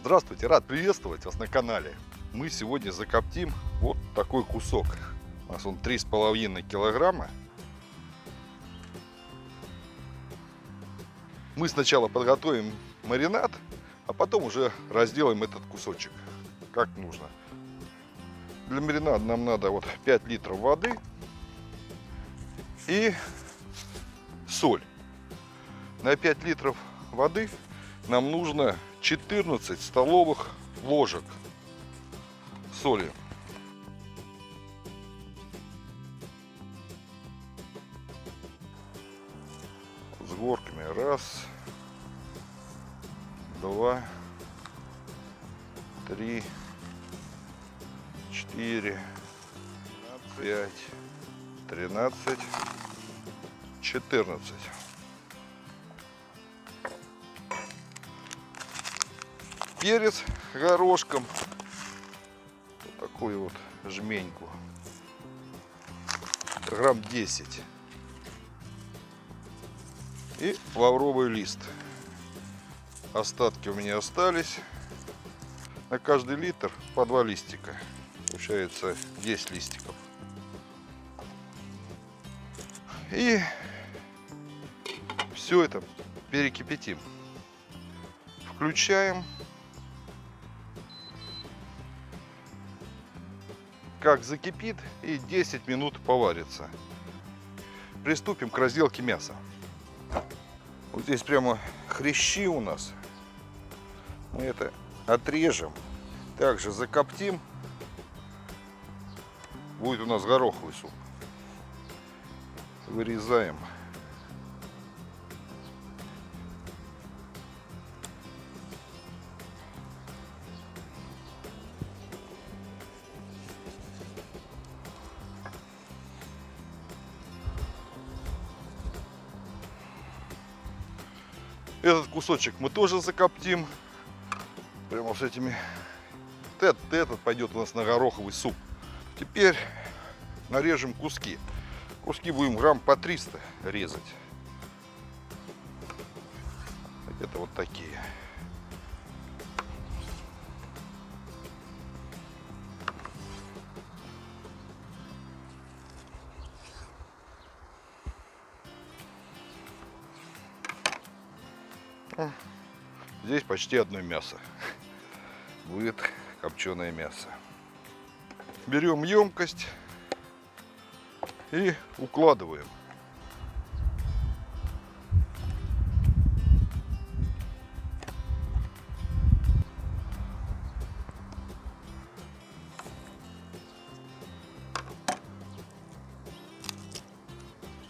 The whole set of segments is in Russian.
Здравствуйте, рад приветствовать вас на канале. Мы сегодня закоптим вот такой кусок. У нас он 3,5 килограмма. Мы сначала подготовим маринад, а потом уже разделаем этот кусочек, как нужно. Для маринада нам надо вот 5 литров воды и соль. На 5 литров воды нам нужно 14 столовых ложек соли. С горками. 1, 2, 3, 4, 5, 13, 14. Перец горошком, вот такую вот жменьку, грамм 10, и лавровый лист. Остатки у меня остались. На каждый литр по 2 листика, получается 10 листиков. И все это перекипятим. Включаем. Как закипит, и 10 минут поварится. Приступим к разделке мяса. Вот здесь прямо хрящи у нас. Мы это отрежем. Также закоптим. Будет у нас гороховый суп. Вырезаем. Этот кусочек мы тоже закоптим. Прямо с этими. Этот пойдет у нас на гороховый суп. Теперь нарежем куски. Куски будем грамм по 300 резать. Это вот такие. Здесь почти одно мясо. Будет копченое мясо. Берем емкость и укладываем.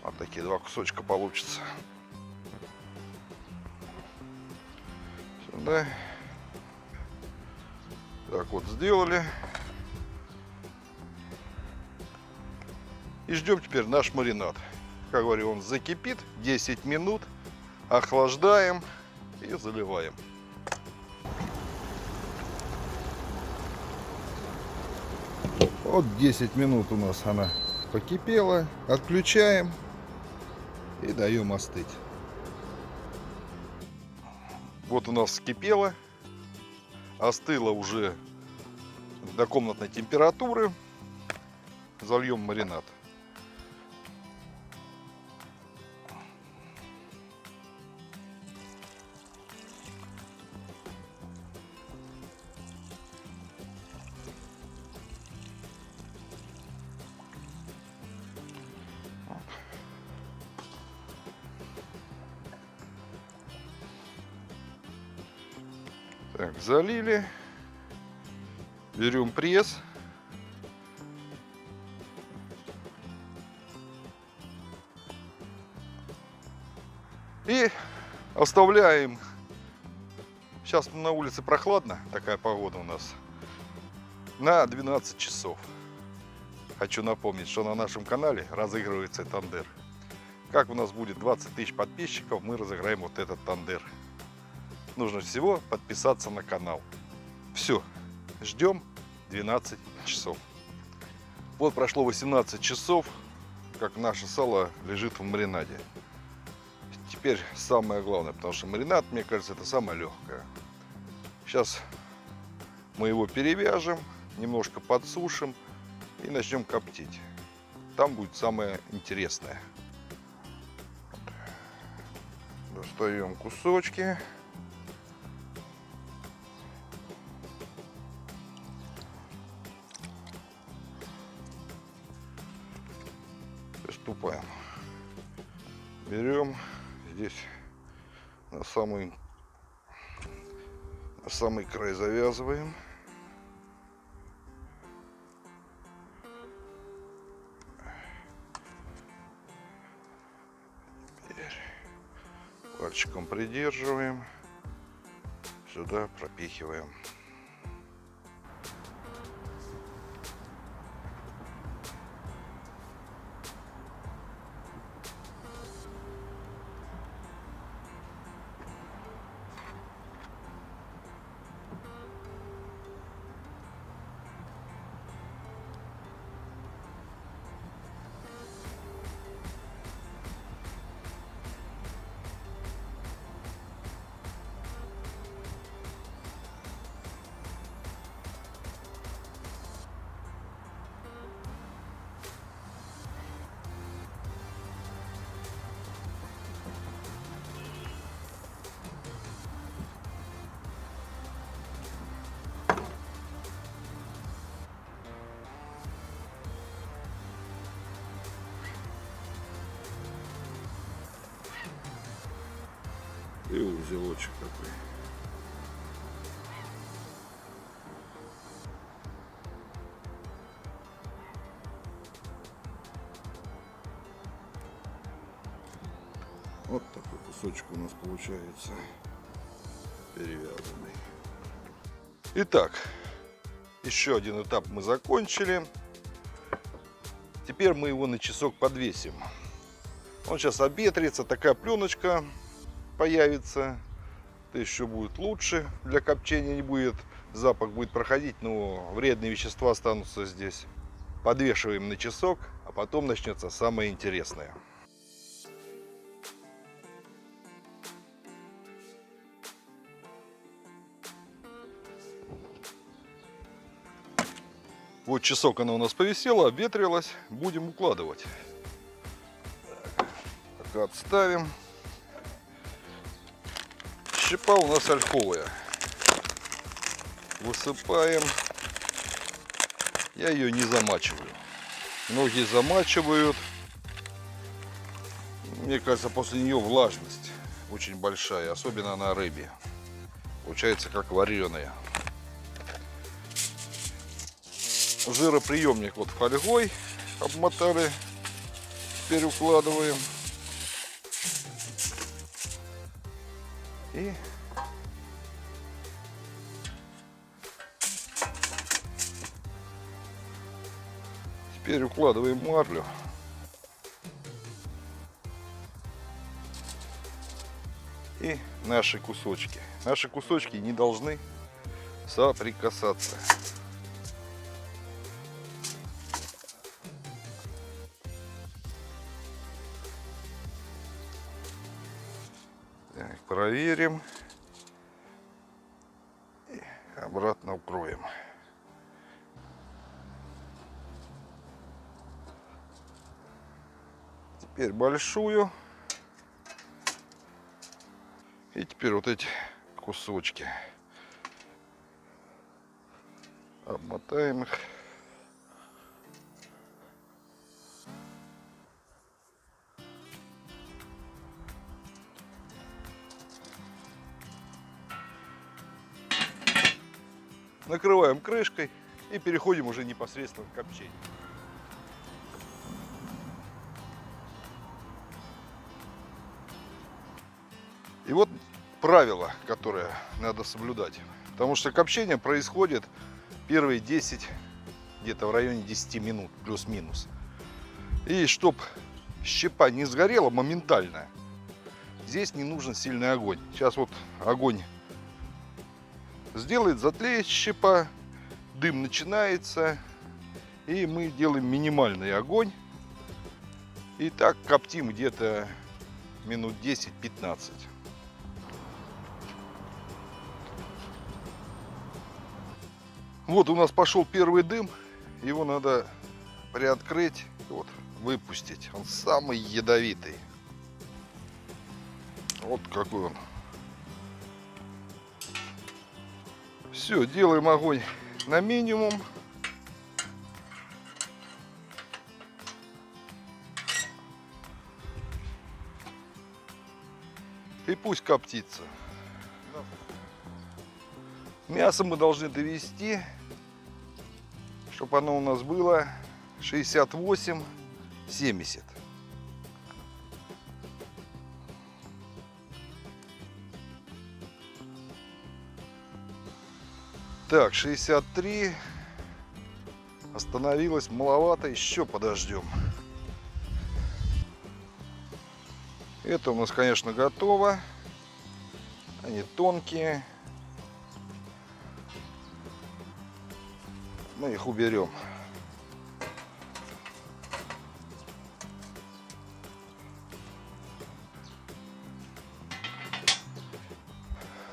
Вот такие 2 кусочка получится. Сюда. Так вот сделали. И ждем теперь наш маринад. Как говорю, он закипит 10 минут. Охлаждаем и заливаем. Вот 10 минут у нас она покипела. Отключаем и даем остыть. Вот у нас вскипело, остыло уже до комнатной температуры. Зальем маринад. Так, залили. Берем пресс. И оставляем. Сейчас на улице прохладно, такая погода у нас. На 12 часов. Хочу напомнить, что на нашем канале разыгрывается тандыр. Как у нас будет 20 тысяч подписчиков, мы разыграем вот этот тандыр. Нужно всего подписаться на канал. Все, ждем 12 часов. Вот прошло 18 часов, как наше сало лежит в маринаде. Теперь самое главное, потому что маринад, мне кажется, это самое легкое. Сейчас мы его перевяжем, немножко подсушим и начнем коптить. Там будет самое интересное. Достаем кусочки. Приступаем. Берем здесь на самый край завязываем. Пальчиком придерживаем, сюда пропихиваем. И узелочек такой. Вот такой кусочек у нас получается перевязанный. Итак, еще один этап мы закончили. Теперь мы его на часок подвесим. Он сейчас обветрится, такая пленочка появится. Это еще будет лучше, для копчения не будет, запах будет проходить, но вредные вещества останутся здесь. Подвешиваем на часок, а потом начнется самое интересное. Вот часок она у нас повисела, обветрилась, будем укладывать. Так, отставим. Щепа у нас ольховая. Высыпаем. Я ее не замачиваю. Многие замачивают. Мне кажется, после нее влажность очень большая, особенно на рыбе. Получается как вареная. Жироприемник вот фольгой обмотали. Теперь укладываем. И теперь укладываем марлю. И наши кусочки. Наши кусочки не должны соприкасаться. Так, проверим. И обратно укроем. Теперь большую. И теперь вот эти кусочки. Обмотаем их. Накрываем крышкой и переходим уже непосредственно к копчению. И вот правило, которое надо соблюдать. Потому что копчение происходит первые 10, где-то в районе 10 минут, плюс-минус. И чтобы щепа не сгорела моментально, здесь не нужен сильный огонь. Сейчас вот огонь сделает, затлеет щепа, дым начинается, и мы делаем минимальный огонь. И так коптим где-то минут 10-15. Вот у нас пошел первый дым. Его надо приоткрыть, вот, выпустить. Он самый ядовитый. Вот какой он. Все, делаем огонь на минимум. И пусть коптится. Мясо мы должны довести, чтобы оно у нас было 68-70. Так, 63. Остановилось маловато, еще подождем. Это у нас, конечно, готово. Они тонкие. Мы их уберем.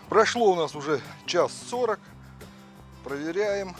Прошло у нас уже 1:40. Проверяем.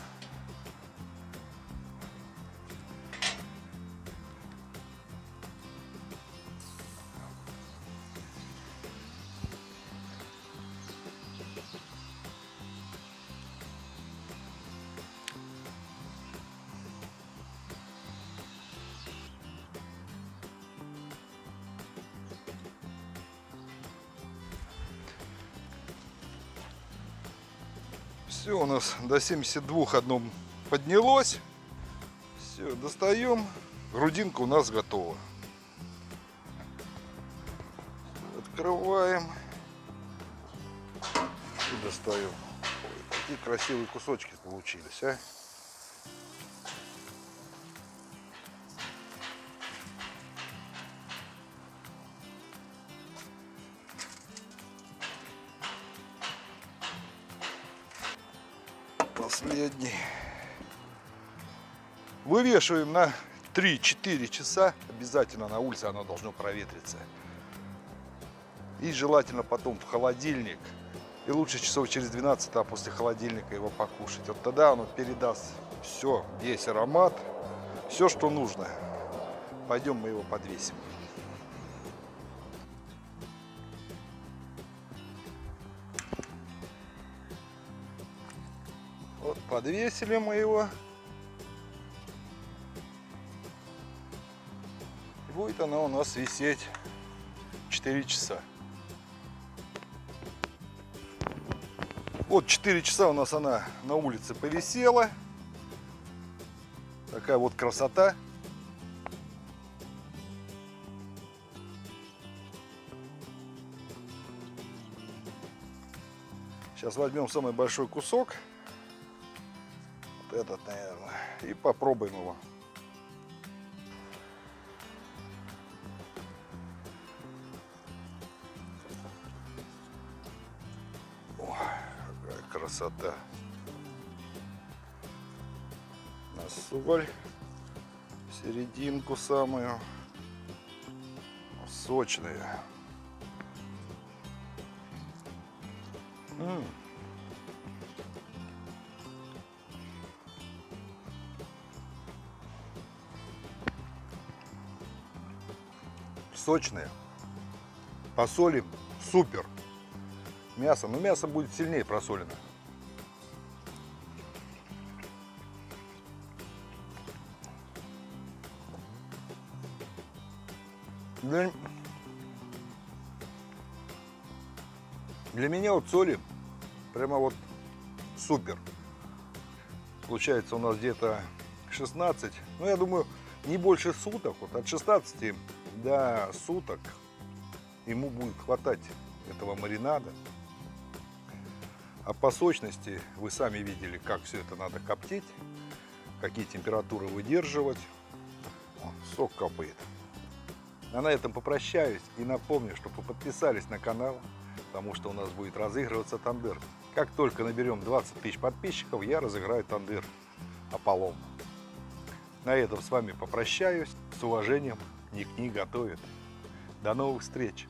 Все у нас до 72 одно поднялось. Все, достаем. Грудинка у нас готова. Открываем и достаем. Ой, какие красивые кусочки получились, а? Последний. Вывешиваем на 3-4 часа. Обязательно на улице оно должно проветриться. И желательно потом в холодильник. И лучше часов через 12, а после холодильника его покушать. Вот тогда оно передаст все, весь аромат, все, что нужно. Пойдем мы его подвесим. Вот подвесили мы его. И будет она у нас висеть 4 часа. Вот 4 часа у нас она на улице повисела. Такая вот красота. Сейчас возьмем самый большой кусок. Вот этот, наверное. И попробуем его. Красота. На соль в серединку самую. Сочная. Сочная. Посолим. Супер. Мясо. Но мясо будет сильнее просолено. Для меня вот соли прямо вот супер. Получается у нас где-то 16, ну я думаю, не больше суток, вот от 16 до суток ему будет хватать этого маринада. А по сочности вы сами видели, как все это надо коптить, какие температуры выдерживать. О, сок капает. А на этом попрощаюсь и напомню, чтобы вы подписались на канал, потому что у нас будет разыгрываться тандыр. Как только наберем 20 тысяч подписчиков, я разыграю тандыр Аполлон. На этом с вами попрощаюсь. С уважением, Ник готовит. До новых встреч!